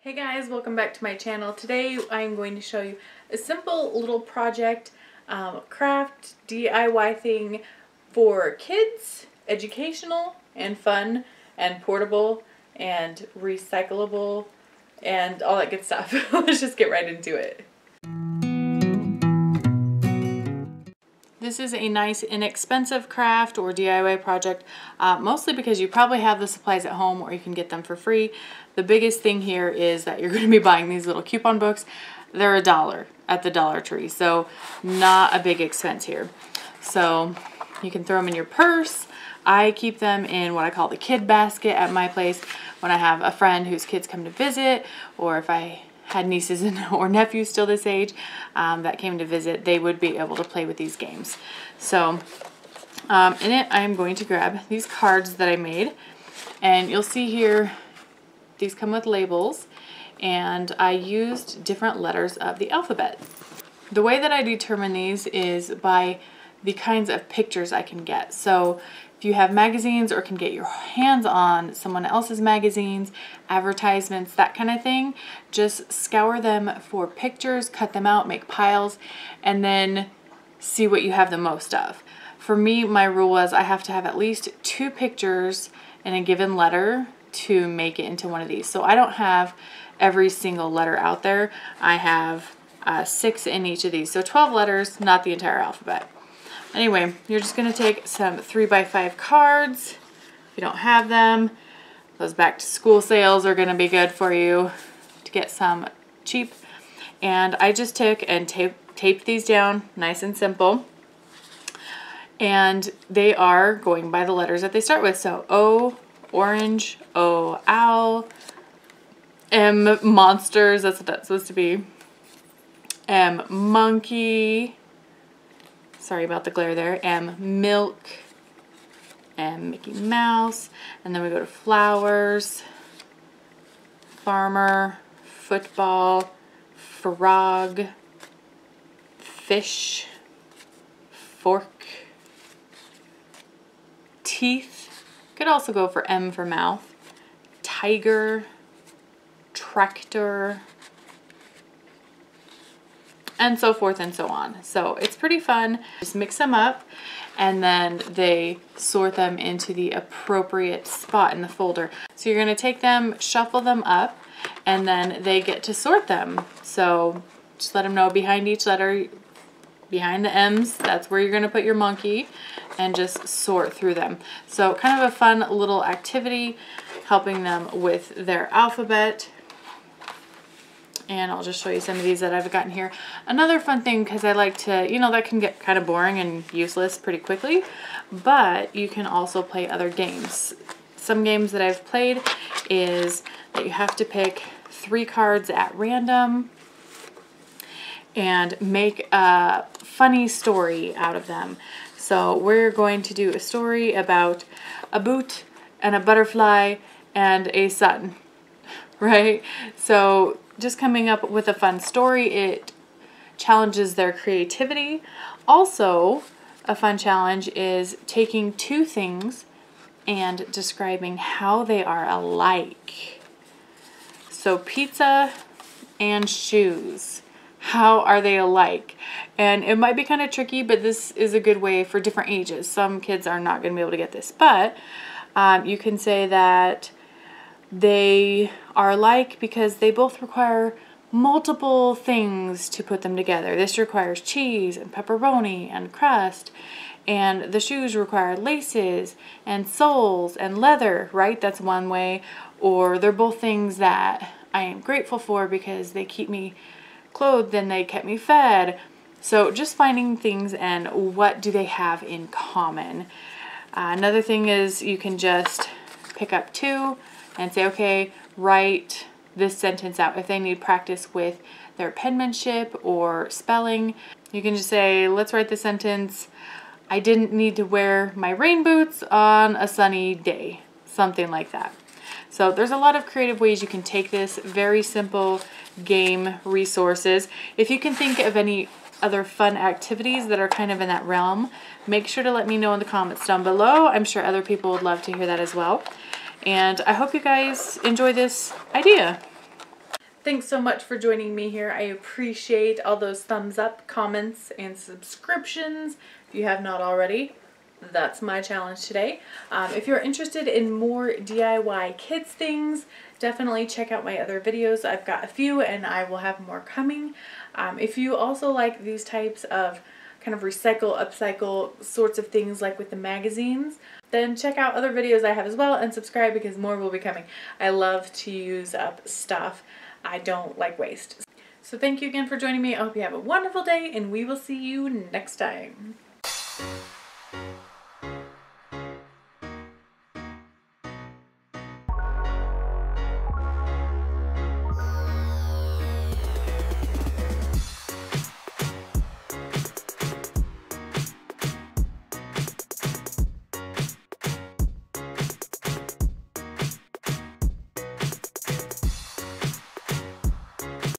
Hey guys, welcome back to my channel. Today I'm going to show you a simple little project, craft DIY thing for kids, educational and fun and portable and recyclable and all that good stuff. Let's just get right into it. This is a nice inexpensive craft or DIY project, mostly because you probably have the supplies at home or you can get them for free. The biggest thing here is that you're going to be buying these little coupon books. They're $1 at the Dollar Tree, so not a big expense here. So you can throw them in your purse. I keep them in what I call the kid basket at my place when I have a friend whose kids come to visit, or if I had nieces or nephews still this age that came to visit, they would be able to play with these games. So in it, I'm going to grab these cards that I made, and you'll see here these come with labels, and I used different letters of the alphabet. The way that I determine these is by the kinds of pictures I can get. So if you have magazines or can get your hands on someone else's magazines, advertisements, that kind of thing, just scour them for pictures, cut them out, make piles, and then see what you have the most of. For me, my rule was I have to have at least 2 pictures in a given letter to make it into one of these. So I don't have every single letter out there. I have 6 in each of these. So 12 letters, not the entire alphabet. Anyway, you're just going to take some 3x5 cards. If you don't have them, those back to school sales are going to be good for you to get some cheap. And I just took and taped these down nice and simple. And they are going by the letters that they start with. So O, orange, O, owl, M, monsters, that's what that's supposed to be. M, monkey. Sorry about the glare there. M, milk, M, Mickey Mouse, and then we go to flowers, farmer, football, frog, fish, fork, teeth. Could also go for M for mouth, tiger, tractor, and so forth and so on. So it's pretty fun. Just mix them up and then they sort them into the appropriate spot in the folder. So you're going to take them, shuffle them up, and then they get to sort them. So just let them know behind each letter, behind the M's, that's where you're going to put your monkey, and just sort through them. So kind of a fun little activity helping them with their alphabet. And I'll just show you some of these that I've gotten here. Another fun thing, because I like to, you know, that can get kind of boring and useless pretty quickly, but you can also play other games. Some games that I've played is that you have to pick 3 cards at random and make a funny story out of them. So we're going to do a story about a boot and a butterfly and a sun, right? So just coming up with a fun story, it challenges their creativity. Also, a fun challenge is taking 2 things and describing how they are alike. So pizza and shoes. How are they alike? And it might be kind of tricky, but this is a good way for different ages. Some kids are not going to be able to get this, but you can say that they are alike because they both require multiple things to put them together. This requires cheese and pepperoni and crust, and the shoes require laces and soles and leather, right? That's one way. Or they're both things that I am grateful for because they keep me clothed and they kept me fed. So just finding things and what do they have in common. Another thing is you can just pick up 2 and say, okay, write this sentence out. If they need practice with their penmanship or spelling, you can just say, let's write the sentence, I didn't need to wear my rain boots on a sunny day. Something like that. So there's a lot of creative ways you can take this. Very simple game resources. If you can think of any other fun activities that are kind of in that realm, make sure to let me know in the comments down below. I'm sure other people would love to hear that as well. And I hope you guys enjoy this idea. Thanks so much for joining me here. I appreciate all those thumbs up, comments, and subscriptions. If you have not already, that's my challenge today. If you're interested in more DIY kids things, definitely check out my other videos. I've got a few and I will have more coming. If you also like these types of kind of recycle, upcycle sorts of things like with the magazines, then check out other videos I have as well and subscribe because more will be coming. I love to use up stuff. I don't like waste. So thank you again for joining me. I hope you have a wonderful day and we will see you next time.